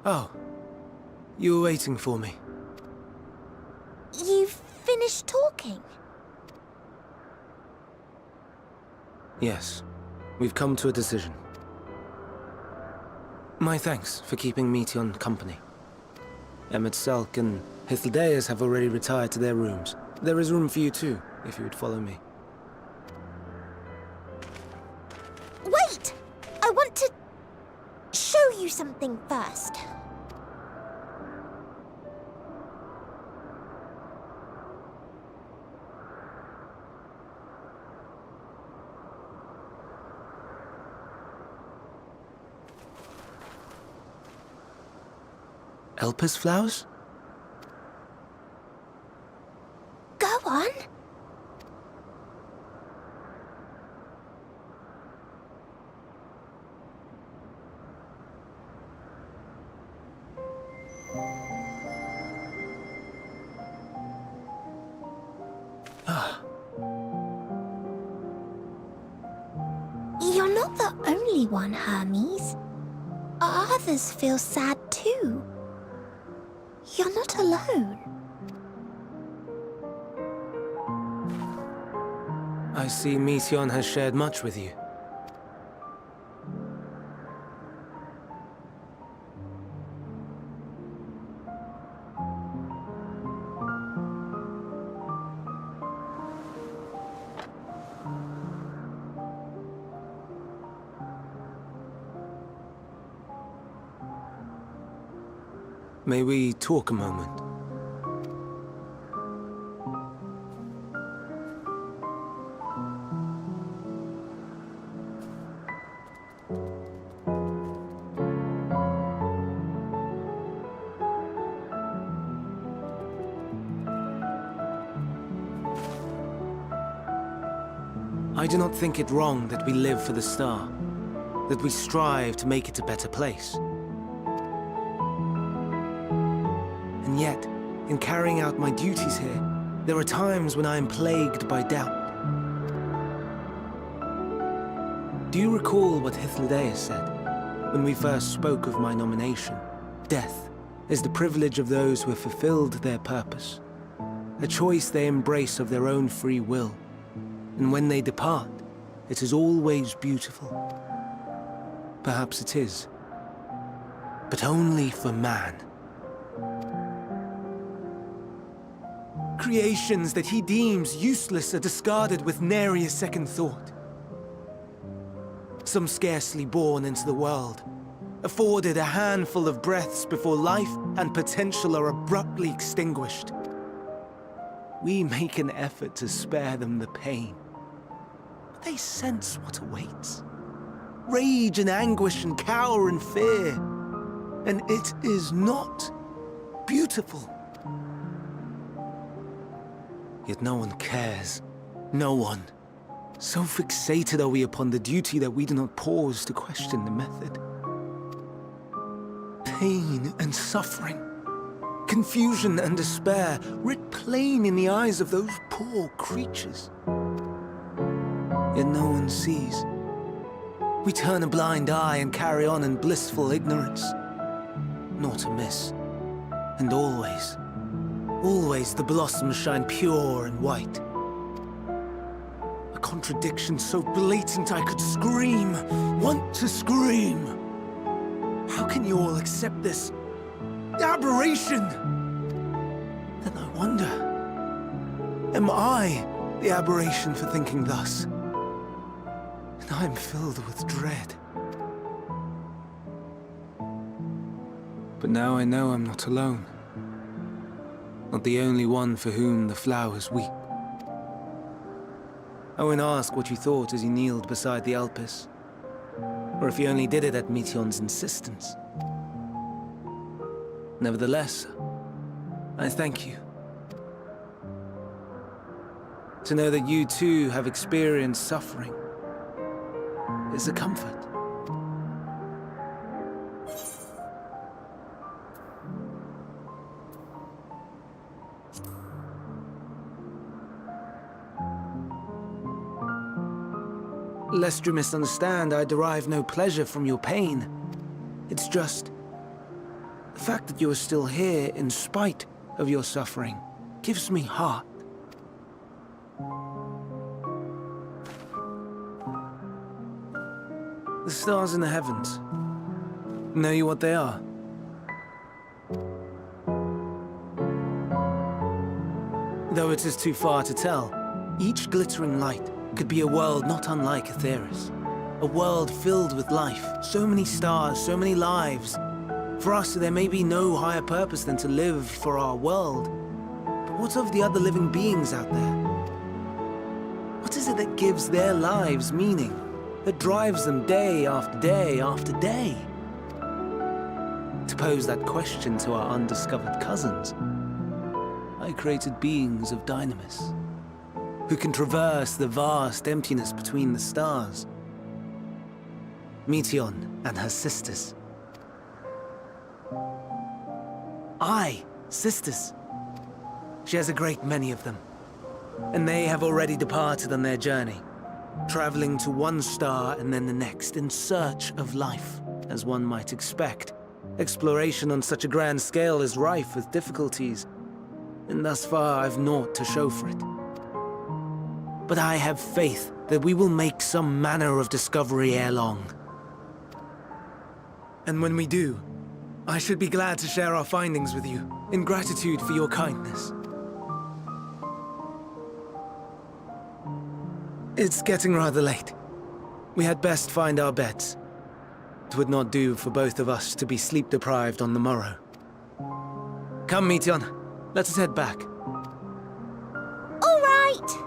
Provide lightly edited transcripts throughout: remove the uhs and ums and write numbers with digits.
Oh, you were waiting for me. You've finished talking? Yes, we've come to a decision. My thanks for keeping Meteon company. Emmett Selk and Hythlodaeus have already retired to their rooms. There is room for you too, if you would follow me. Wait! I want to show you something first. Elpis flowers? Go on. You're not the only one, Hermes. Others feel sad too. You're not alone. I see Meteon has shared much with you. May we talk a moment? I do not think it wrong that we live for the star, that we strive to make it a better place. And yet, in carrying out my duties here, there are times when I am plagued by doubt. Do you recall what Hythlodaeus said when we first spoke of my nomination? Death is the privilege of those who have fulfilled their purpose, a choice they embrace of their own free will. And when they depart, it is always beautiful. Perhaps it is, but only for man. Creations that he deems useless are discarded with nary a second thought. Some scarcely born into the world, afforded a handful of breaths before life and potential are abruptly extinguished. We make an effort to spare them the pain. But they sense what awaits. Rage and anguish and cower and fear. And it is not beautiful. Yet no one cares. No one. So fixated are we upon the duty that we do not pause to question the method. Pain and suffering, confusion and despair, writ plain in the eyes of those poor creatures. Yet no one sees. We turn a blind eye and carry on in blissful ignorance. Nor to miss. And always, always the blossoms shine pure and white. A contradiction so blatant I could scream, want to scream. How can you all accept this aberration? Then I wonder, am I the aberration for thinking thus? And I am filled with dread. But now I know I'm not alone. Not the only one for whom the flowers weep. I won't ask what you thought as you kneeled beside the Elpis, or if you only did it at Meteion's insistence. Nevertheless, I thank you. To know that you too have experienced suffering is a comfort. Lest you misunderstand, I derive no pleasure from your pain. It's just the fact that you are still here in spite of your suffering gives me heart. The stars in the heavens. Know you what they are? Though it is too far to tell, each glittering light could be a world not unlike Aetheris. A world filled with life, so many stars, so many lives. For us, there may be no higher purpose than to live for our world. But what of the other living beings out there? What is it that gives their lives meaning? That drives them day after day after day? To pose that question to our undiscovered cousins, I created beings of dynamis, who can traverse the vast emptiness between the stars. Meteion and her sisters. Aye, sisters. She has a great many of them, and they have already departed on their journey, traveling to one star and then the next in search of life, as one might expect. Exploration on such a grand scale is rife with difficulties, and thus far I've naught to show for it. But I have faith that we will make some manner of discovery ere long. And when we do, I should be glad to share our findings with you, in gratitude for your kindness. It's getting rather late. We had best find our beds. It would not do for both of us to be sleep-deprived on the morrow. Come, Meteon. Let us head back. All right.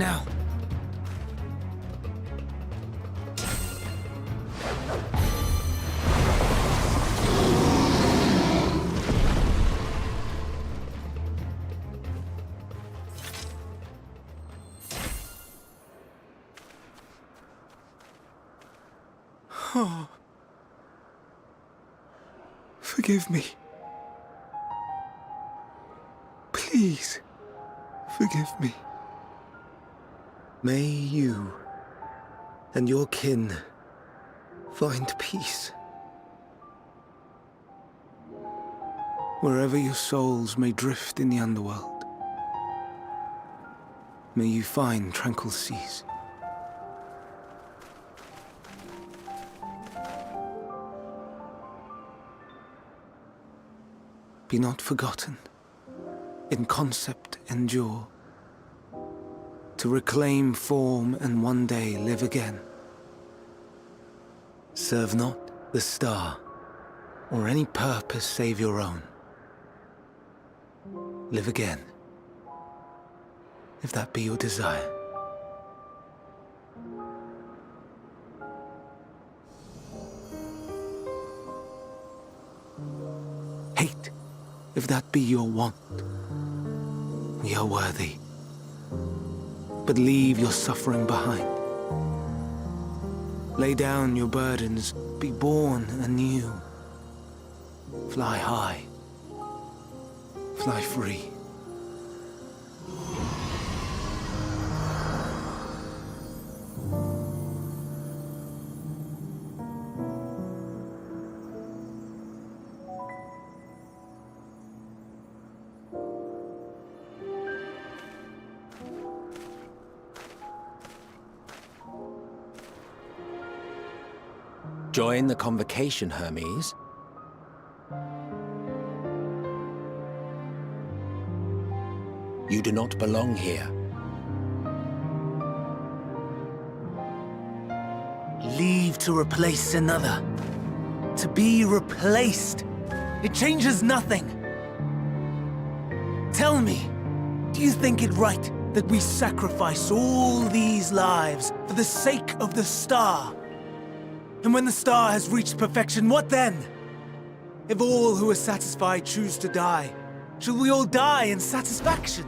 Now. Oh. Forgive me. Please, forgive me. May you and your kin find peace. Wherever your souls may drift in the underworld, may you find tranquil seas. Be not forgotten. In concept endure. To reclaim form and one day live again. Serve not the star, or any purpose save your own. Live again, if that be your desire. Hate, if that be your want. We are worthy. But leave your suffering behind. Lay down your burdens, be born anew. Fly high, fly free. Join the convocation, Hermes. You do not belong here. Leave to replace another. To be replaced. It changes nothing. Tell me, do you think it right that we sacrifice all these lives for the sake of the star? And when the star has reached perfection, what then? If all who are satisfied choose to die, shall we all die in satisfaction?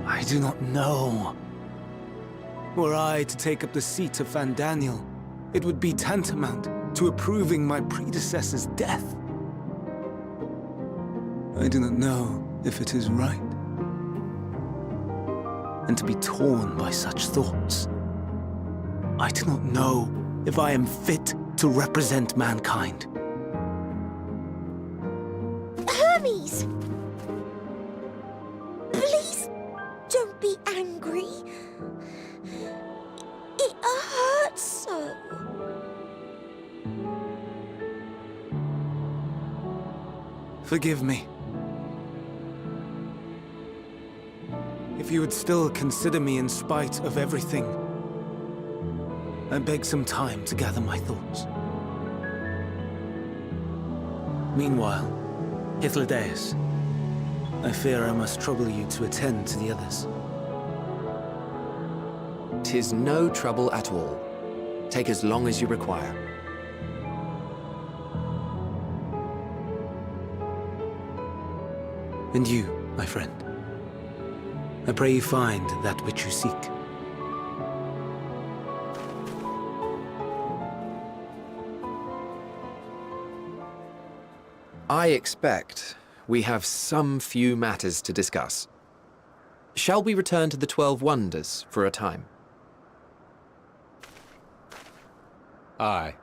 I do not know. Were I to take up the seat of Fandaniel, it would be tantamount to approving my predecessor's death. I do not know if it is right. And to be torn by such thoughts. I do not know if I am fit to represent mankind. Hermes! Please don't be angry. It hurts so. Forgive me. If you would still consider me in spite of everything, I beg some time to gather my thoughts. Meanwhile, Hythlodaeus, I fear I must trouble you to attend to the others. 'Tis no trouble at all. Take as long as you require. And you, my friend, I pray you find that which you seek. I expect we have some few matters to discuss. Shall we return to the 12 Wonders for a time? Aye.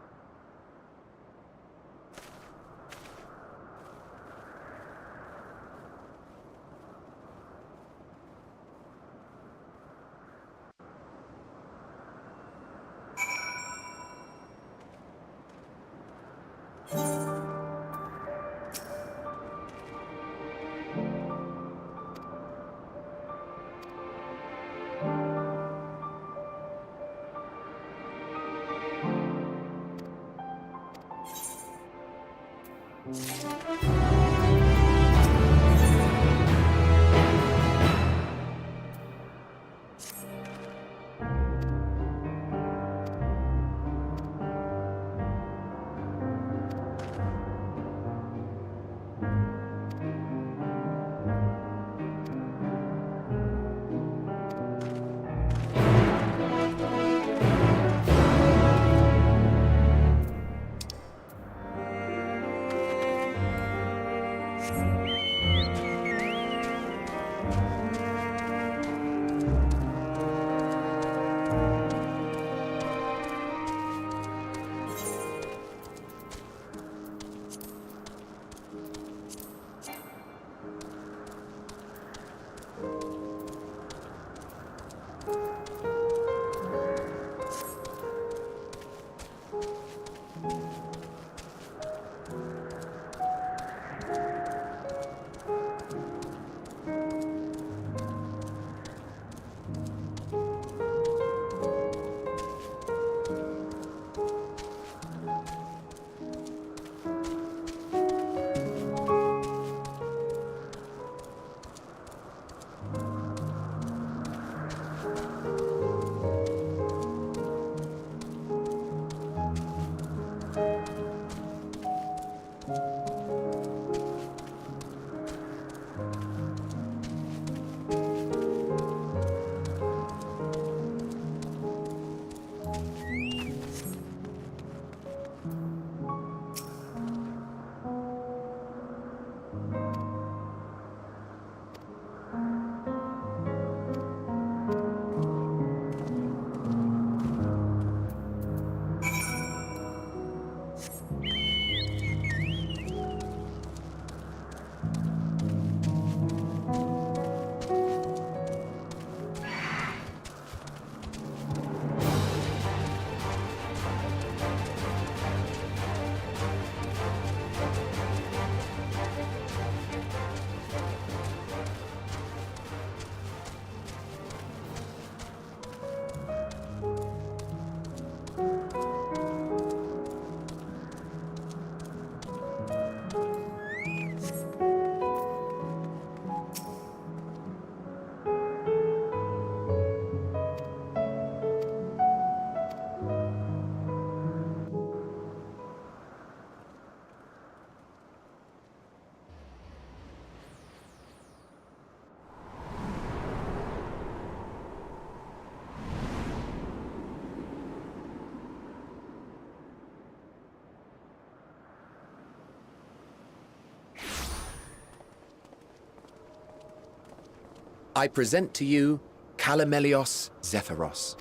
I present to you Calamelios Zephyros.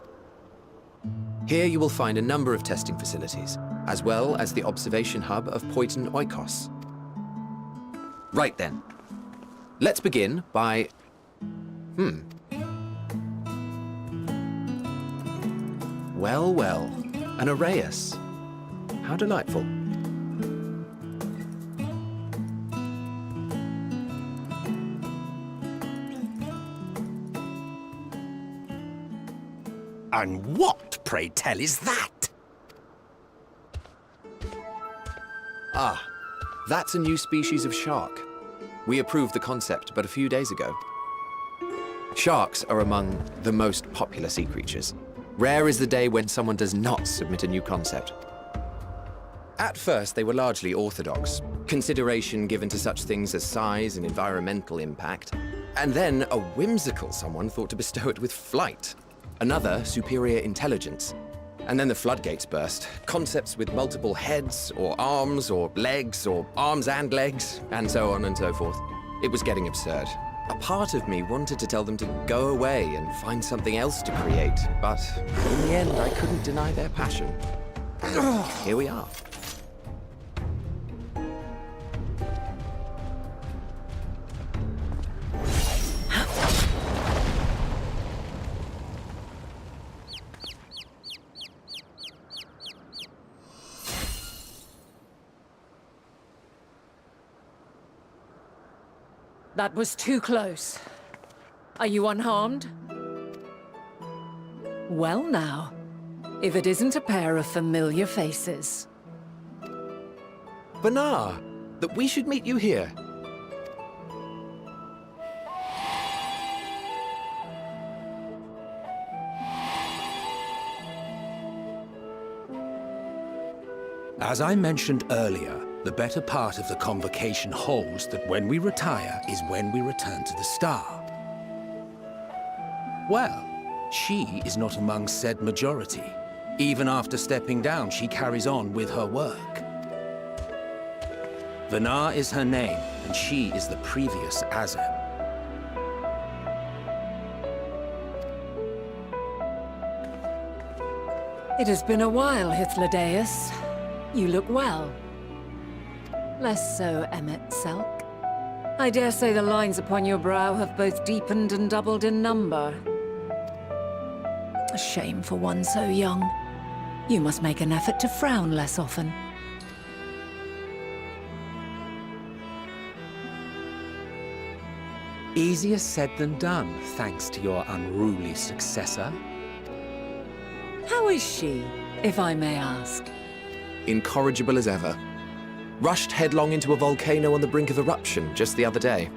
Here you will find a number of testing facilities, as well as the observation hub of Poiton Oikos. Right then. Let's begin by... Well, well, an Arrhaeus. How delightful. And what, pray tell, is that? Ah, that's a new species of shark. We approved the concept but a few days ago. Sharks are among the most popular sea creatures. Rare is the day when someone does not submit a new concept. At first, they were largely orthodox, consideration given to such things as size and environmental impact, and then a whimsical someone thought to bestow it with flight, another superior intelligence. And then the floodgates burst. Concepts with multiple heads, or arms and legs, and so on and so forth. It was getting absurd. A part of me wanted to tell them to go away and find something else to create, but in the end, I couldn't deny their passion. Here we are. That was too close. Are you unharmed? Well now, if it isn't a pair of familiar faces. Banar, that we should meet you here. As I mentioned earlier, the better part of the convocation holds that when we retire is when we return to the star. Well, she is not among said majority. Even after stepping down, she carries on with her work. Vanar is her name, and she is the previous Azem. It has been a while, Hythlodaeus. You look well. Less so, Emmet Selk. I dare say the lines upon your brow have both deepened and doubled in number. A shame for one so young. You must make an effort to frown less often. Easier said than done, thanks to your unruly successor. How is she, if I may ask? Incorrigible as ever. Rushed headlong into a volcano on the brink of eruption just the other day.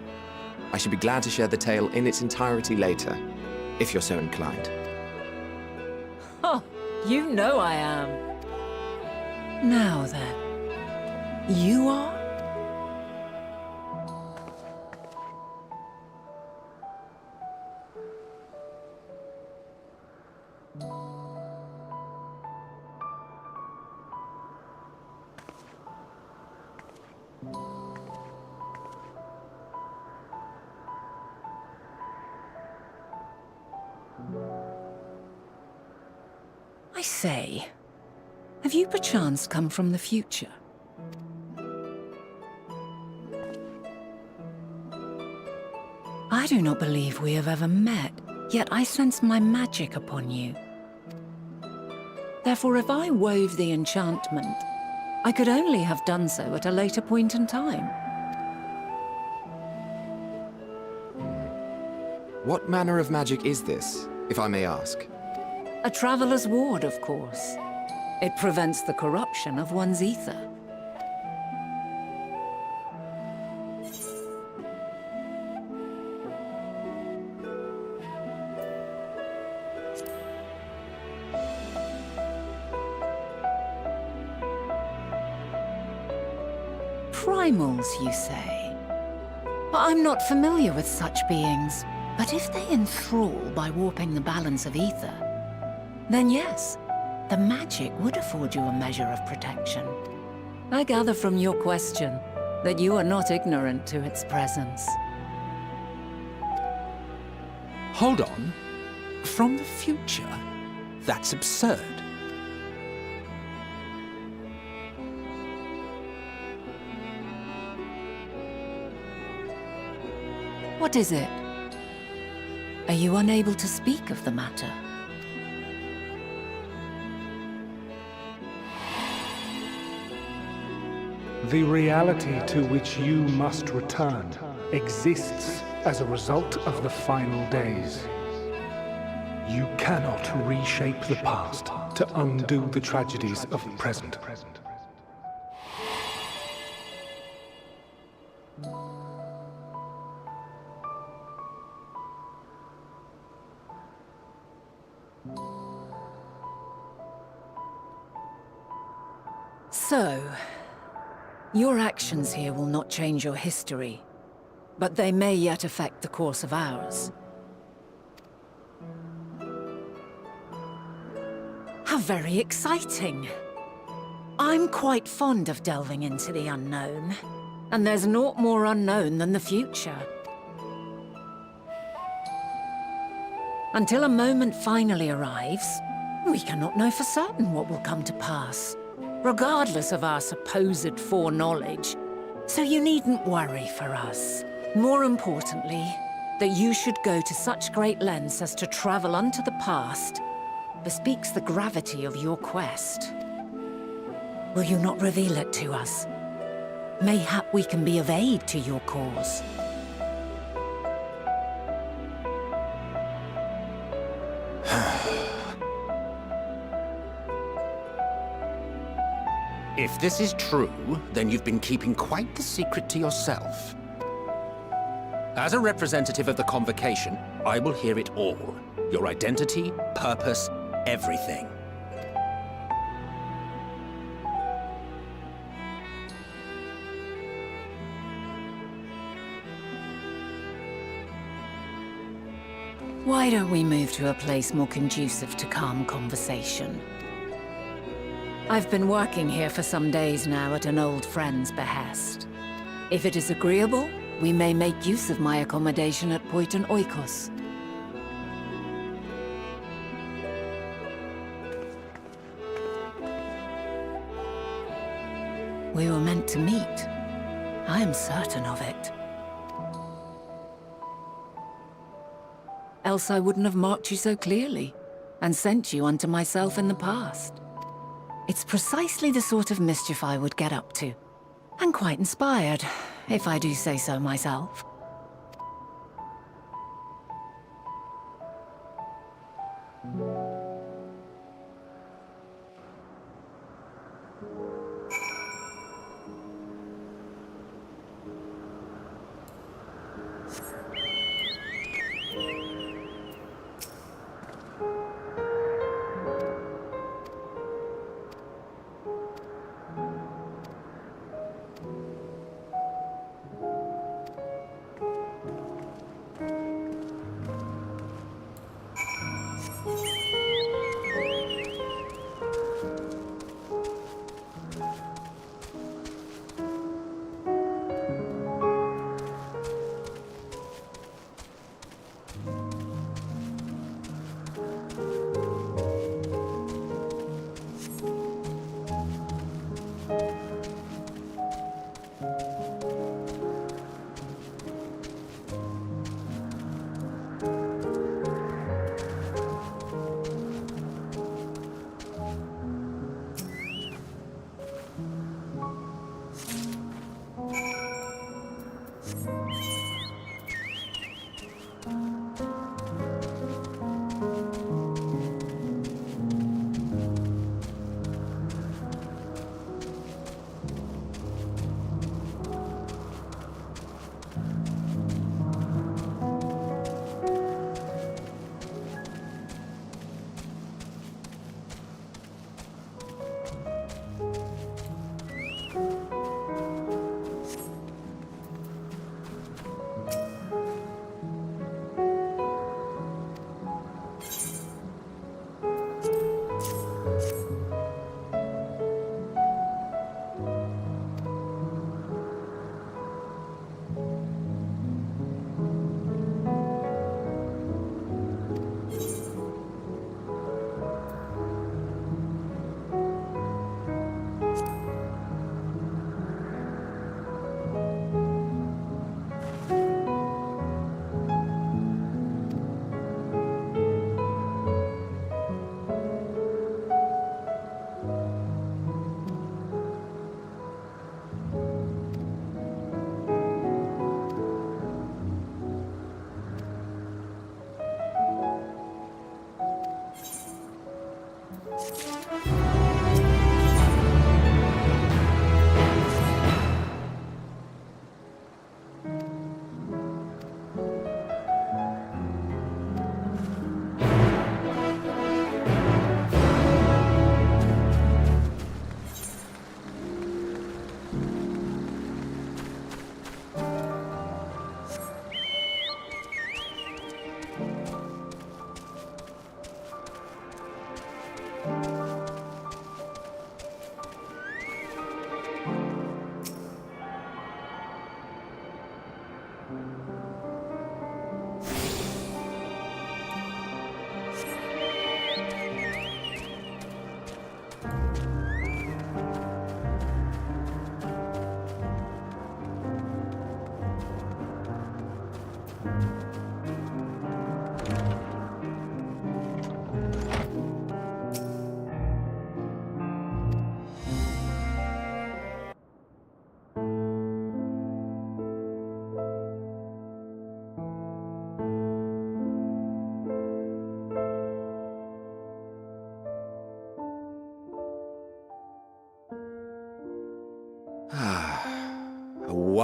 I should be glad to share the tale in its entirety later, if you're so inclined. Oh, you know I am. Now then, you are? I say, have you perchance come from the future? I do not believe we have ever met, yet I sense my magic upon you. Therefore, if I wove the enchantment, I could only have done so at a later point in time. What manner of magic is this, if I may ask? A traveler's ward, of course. It prevents the corruption of one's ether. Primals, you say? I'm not familiar with such beings, but if they enthrall by warping the balance of ether, then yes, the magic would afford you a measure of protection. I gather from your question that you are not ignorant to its presence. Hold on. From the future? That's absurd. What is it? Are you unable to speak of the matter? The reality to which you must return exists as a result of the final days. You cannot reshape the past to undo the tragedies of the present. So, your actions here will not change your history, but they may yet affect the course of ours. How very exciting! I'm quite fond of delving into the unknown, and there's naught more unknown than the future. Until a moment finally arrives, we cannot know for certain what will come to pass, regardless of our supposed foreknowledge. So you needn't worry for us. More importantly, that you should go to such great lengths as to travel unto the past bespeaks the gravity of your quest. Will you not reveal it to us? Mayhap we can be of aid to your cause. If this is true, then you've been keeping quite the secret to yourself. As a representative of the Convocation, I will hear it all. Your identity, purpose, everything. Why don't we move to a place more conducive to calm conversation? I've been working here for some days now at an old friend's behest. If it is agreeable, we may make use of my accommodation at Poiton Oikos. We were meant to meet. I am certain of it. Else I wouldn't have marked you so clearly, and sent you unto myself in the past. It's precisely the sort of mischief I would get up to. And quite inspired, if I do say so myself.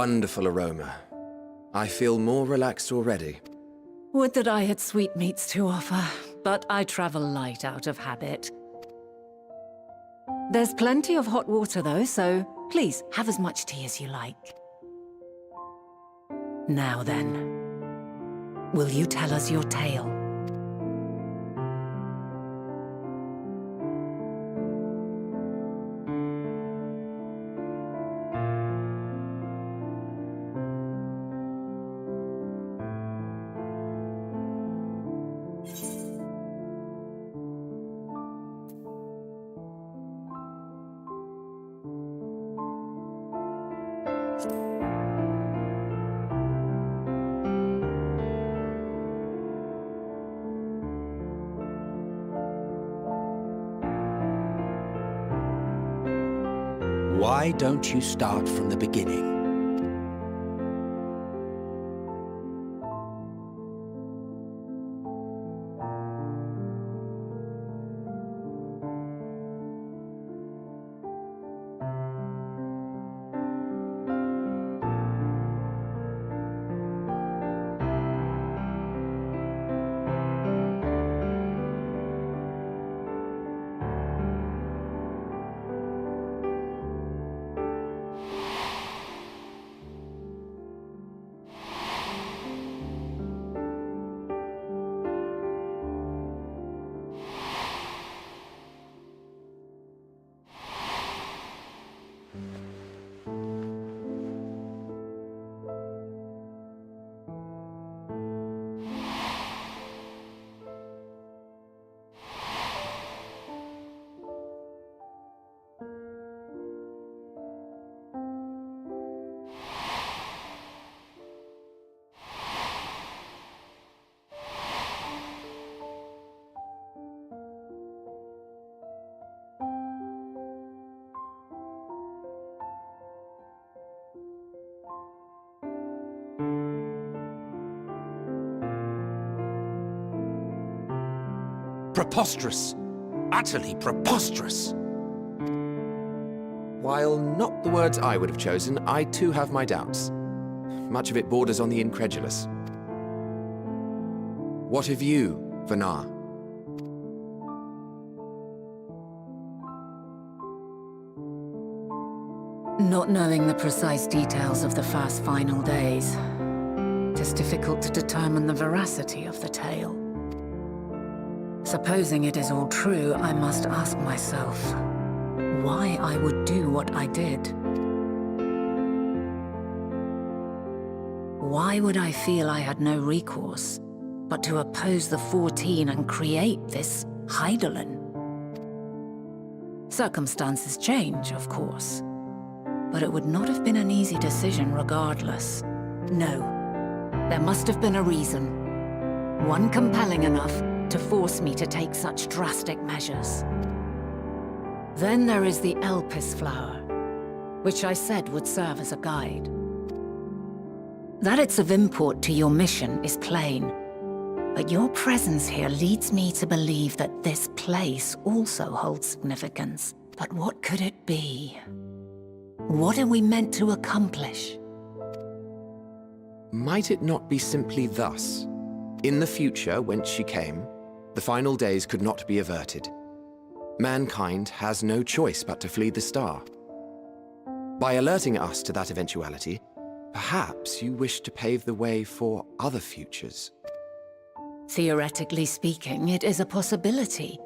wonderful aroma. I feel more relaxed already. Would that I had sweetmeats to offer, but I travel light out of habit. There's plenty of hot water though, so please have as much tea as you like. Now then, will you tell us your tale? Why don't you start from the beginning? Preposterous. Utterly preposterous. While not the words I would have chosen, I too have my doubts. Much of it borders on the incredulous. What of you, Vanar? Not knowing the precise details of the first final days, it is difficult to determine the veracity of the tale. Supposing it is all true, I must ask myself why I would do what I did. Why would I feel I had no recourse but to oppose the 14 and create this Hydaelyn? Circumstances change, of course, but it would not have been an easy decision regardless. No, there must have been a reason, one compelling enough to force me to take such drastic measures. Then there is the Elpis flower, which I said would serve as a guide. That it's of import to your mission is plain, but your presence here leads me to believe that this place also holds significance. But what could it be? What are we meant to accomplish? Might it not be simply thus? In the future, whence she came, the final days could not be averted. Mankind has no choice but to flee the star. By alerting us to that eventuality, perhaps you wish to pave the way for other futures. Theoretically speaking, it is a possibility.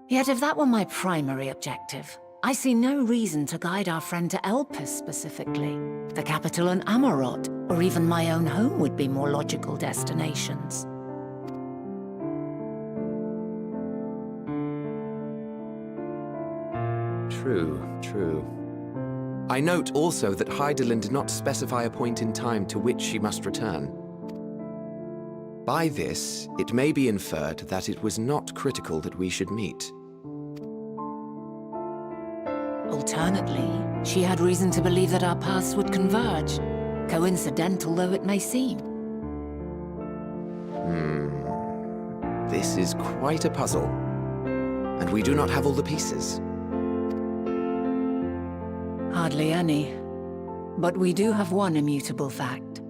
Yet if that were my primary objective, I see no reason to guide our friend to Elpis specifically. The capital in Amarot, or even my own home would be more logical destinations. True. I note also that Hydaelyn did not specify a point in time to which she must return. By this, it may be inferred that it was not critical that we should meet. Alternately, she had reason to believe that our paths would converge, coincidental though it may seem. This is quite a puzzle, and we do not have all the pieces. Hardly any. But we do have one immutable fact.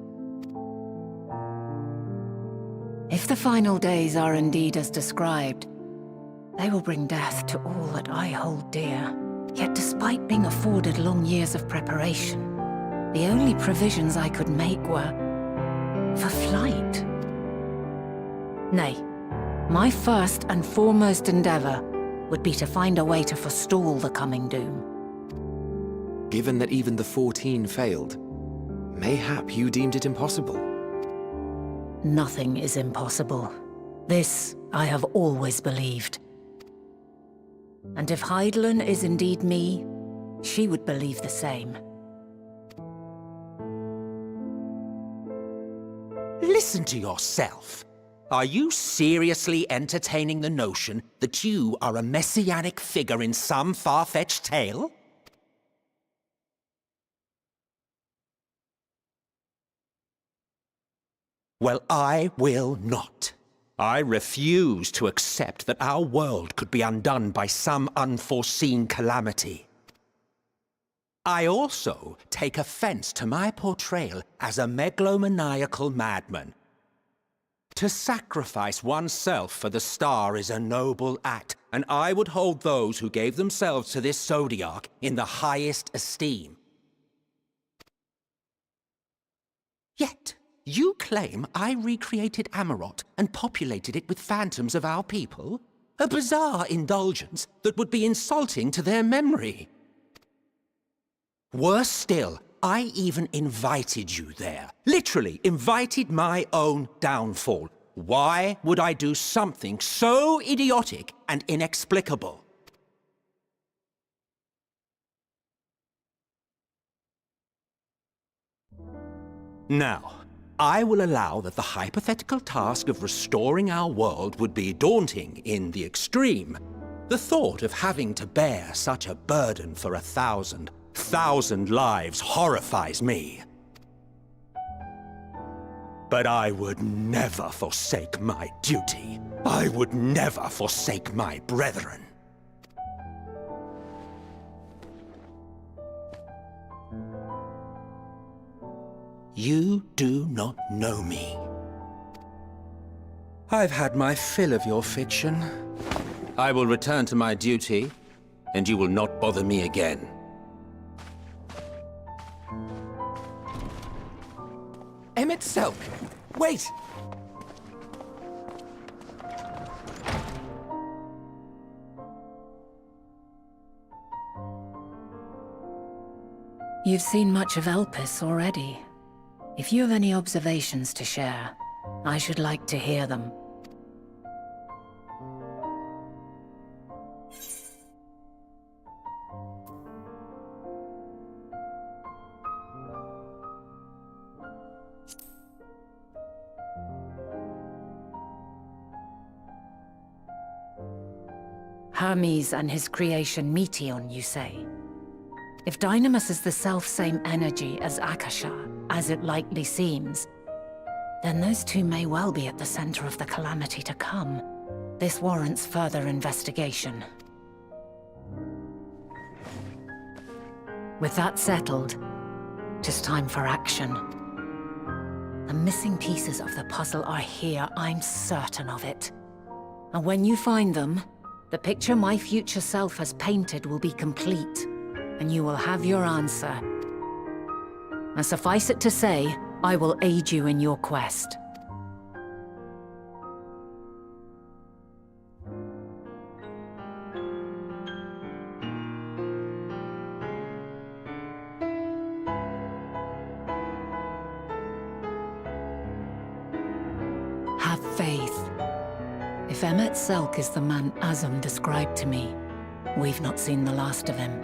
If the final days are indeed as described, they will bring death to all that I hold dear. Yet despite being afforded long years of preparation, the only provisions I could make were for flight. Nay, my first and foremost endeavor would be to find a way to forestall the coming doom. Given that even the 14 failed, mayhap you deemed it impossible. Nothing is impossible. This I have always believed. And if Hydaelyn is indeed me, she would believe the same. Listen to yourself. Are you seriously entertaining the notion that you are a messianic figure in some far-fetched tale? Well, I will not. I refuse to accept that our world could be undone by some unforeseen calamity. I also take offense to my portrayal as a megalomaniacal madman. To sacrifice oneself for the star is a noble act, and I would hold those who gave themselves to this zodiac in the highest esteem. Yet, you claim I recreated Amarot and populated it with phantoms of our people? A bizarre indulgence that would be insulting to their memory. Worse still, I even invited you there. Literally invited my own downfall. Why would I do something so idiotic and inexplicable? Now, I will allow that the hypothetical task of restoring our world would be daunting in the extreme. The thought of having to bear such a burden for 1,000 lives horrifies me. But I would never forsake my duty. I would never forsake my brethren. You do not know me. I've had my fill of your fiction. I will return to my duty, and you will not bother me again. Emmett Selk! Wait! You've seen much of Elpis already. If you have any observations to share, I should like to hear them. Hermes and his creation Meteon, you say? If Dynamis is the self-same energy as Akasha, as it likely seems, then those two may well be at the center of the calamity to come. This warrants further investigation. With that settled, it is time for action. The missing pieces of the puzzle are here, I'm certain of it. And when you find them, the picture my future self has painted will be complete, and you will have your answer. And suffice it to say, I will aid you in your quest. Have faith. If Emmett Selk is the man Azum described to me, we've not seen the last of him.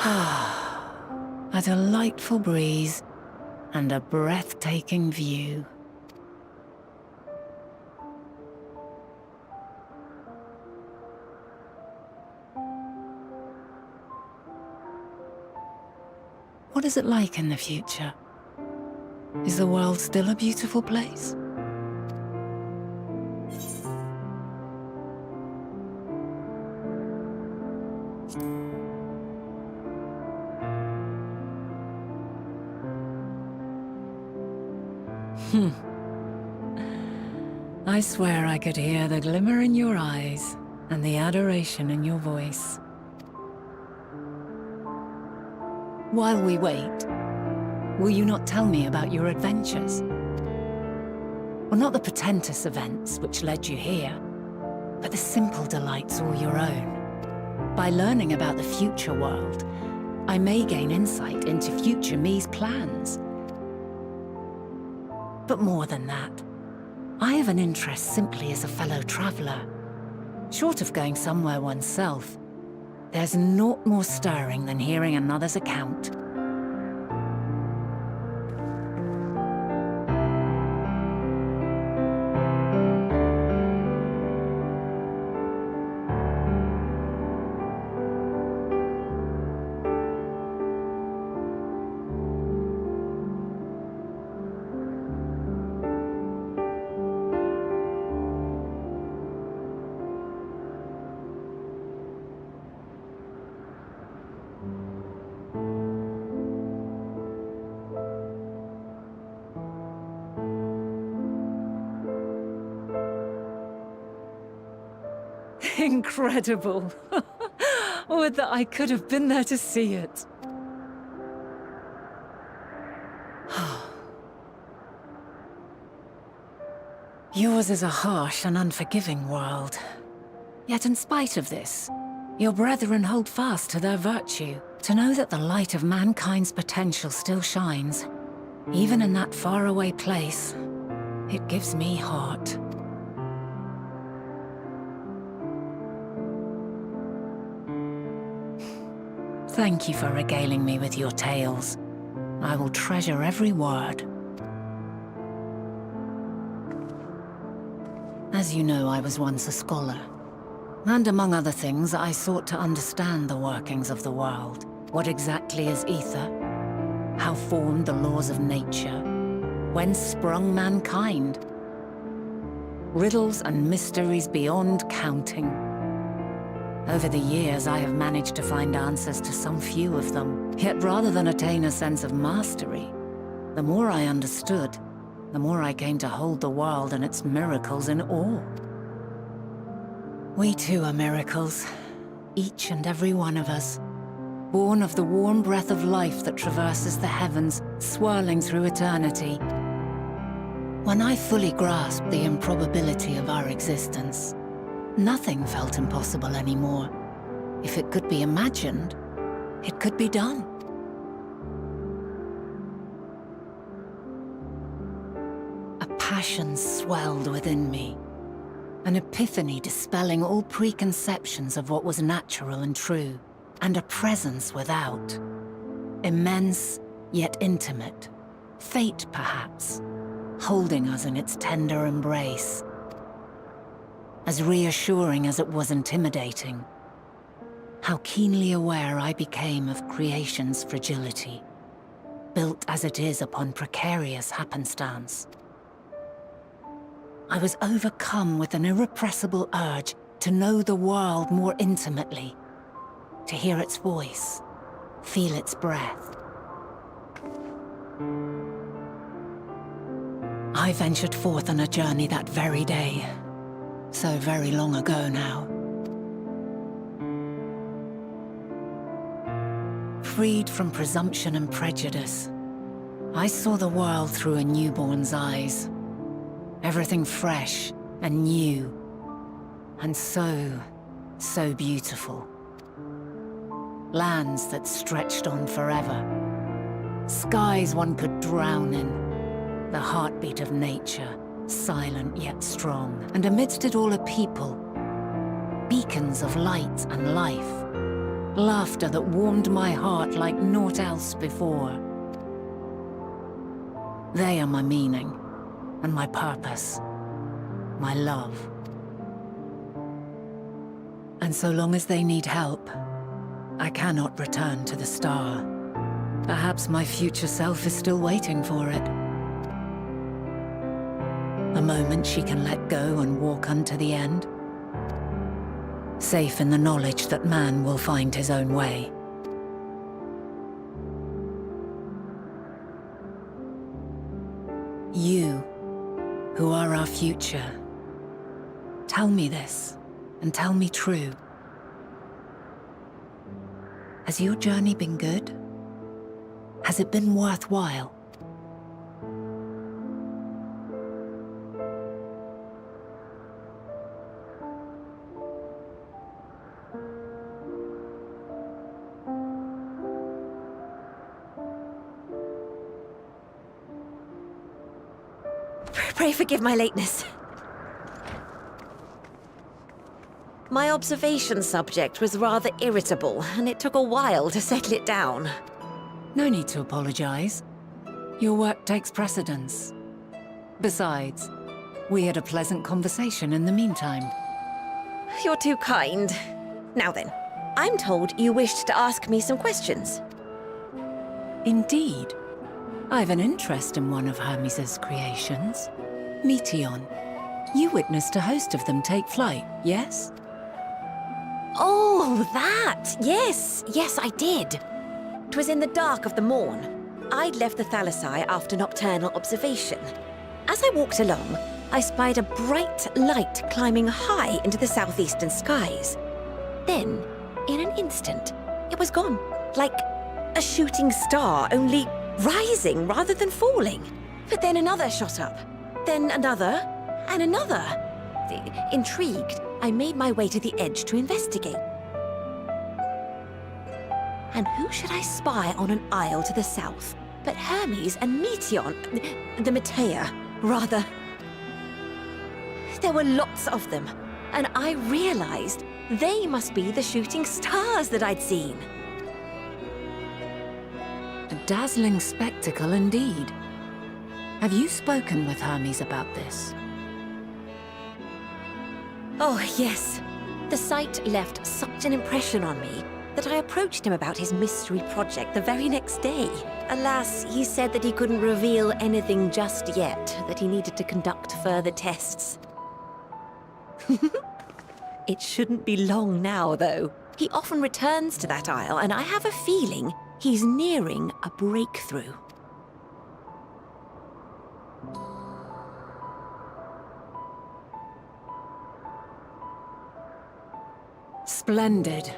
A delightful breeze and a breathtaking view. What is it like in the future? Is the world still a beautiful place? I swear I could hear the glimmer in your eyes and the adoration in your voice. While we wait, will you not tell me about your adventures? Well, not the portentous events which led you here, but the simple delights all your own. By learning about the future world, I may gain insight into future me's plans. But more than that, I have an interest simply as a fellow traveller. Short of going somewhere oneself, there's naught more stirring than hearing another's account. Incredible. Would that I could have been there to see it. Yours is a harsh and unforgiving world. Yet in spite of this, your brethren hold fast to their virtue. To know that the light of mankind's potential still shines, even in that faraway place, it gives me heart. Thank you for regaling me with your tales. I will treasure every word. As you know, I was once a scholar. And among other things, I sought to understand the workings of the world. What exactly is ether? How formed the laws of nature? Whence sprung mankind? Riddles and mysteries beyond counting. Over the years, I have managed to find answers to some few of them. Yet rather than attain a sense of mastery, the more I understood, the more I came to hold the world and its miracles in awe. We too are miracles, each and every one of us, born of the warm breath of life that traverses the heavens, swirling through eternity. When I fully grasped the improbability of our existence, nothing felt impossible anymore. If it could be imagined, it could be done. A passion swelled within me, an epiphany dispelling all preconceptions of what was natural and true, and a presence without. Immense, yet intimate. Fate, perhaps, holding us in its tender embrace. As reassuring as it was intimidating. How keenly aware I became of creation's fragility, built as it is upon precarious happenstance. I was overcome with an irrepressible urge to know the world more intimately, to hear its voice, feel its breath. I ventured forth on a journey that very day. So very long ago now. Freed from presumption and prejudice, I saw the world through a newborn's eyes. Everything fresh and new, and so beautiful. Lands that stretched on forever. Skies one could drown in. The heartbeat of nature. Silent yet strong, and amidst it all a people, beacons of light and life, Laughter that warmed my heart like naught else before. They are my meaning, and my purpose, my love. And so long as they need help, I cannot return to the star. Perhaps my future self is still waiting for it. A moment she can let go and walk unto the end. Safe in the knowledge that man will find his own way. You, who are our future, tell me this, and tell me true. Has your journey been good? Has it been worthwhile? Pray forgive my lateness. My observation subject was rather irritable, and it took a while to settle it down. No need to apologize. Your work takes precedence. Besides, we had a pleasant conversation in the meantime. You're too kind. Now then, I'm told you wished to ask me some questions. Indeed. I've an interest in one of Hermes' creations. Meteon. You witnessed a host of them take flight, yes? Oh, that! Yes, I did. 'Twas in the dark of the morn. I'd left the Thalassai after nocturnal observation. As I walked along, I spied a bright light climbing high into the southeastern skies. Then, in an instant, it was gone. Like a shooting star, only rising rather than falling. But then another shot up. Then another, and another. Intrigued, I made my way to the edge to investigate. And who should I spy on an isle to the south but Hermes and Meteon, the Matea, rather. There were lots of them, and I realized they must be the shooting stars that I'd seen. A dazzling spectacle indeed. Have you spoken with Hermes about this? Oh, yes. The sight left such an impression on me that I approached him about his mystery project the very next day. Alas, he said that he couldn't reveal anything just yet, that he needed to conduct further tests. It shouldn't be long now, though. He often returns to that isle, and I have a feeling he's nearing a breakthrough. Splendid.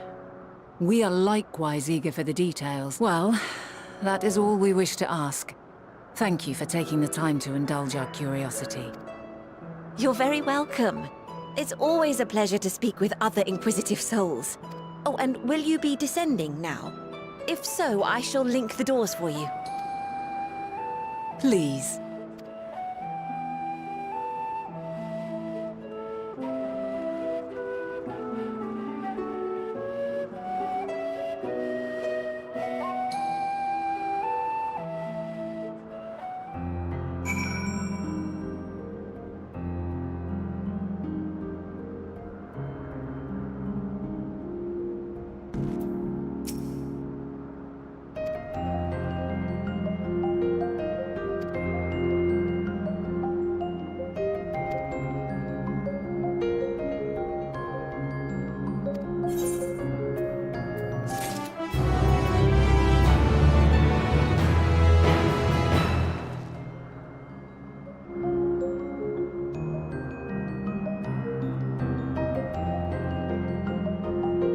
We are likewise eager for the details. Well, that is all we wish to ask. Thank you for taking the time to indulge our curiosity. You're very welcome. It's always a pleasure to speak with other inquisitive souls. Oh, and will you be descending now? If so, I shall link the doors for you. Please.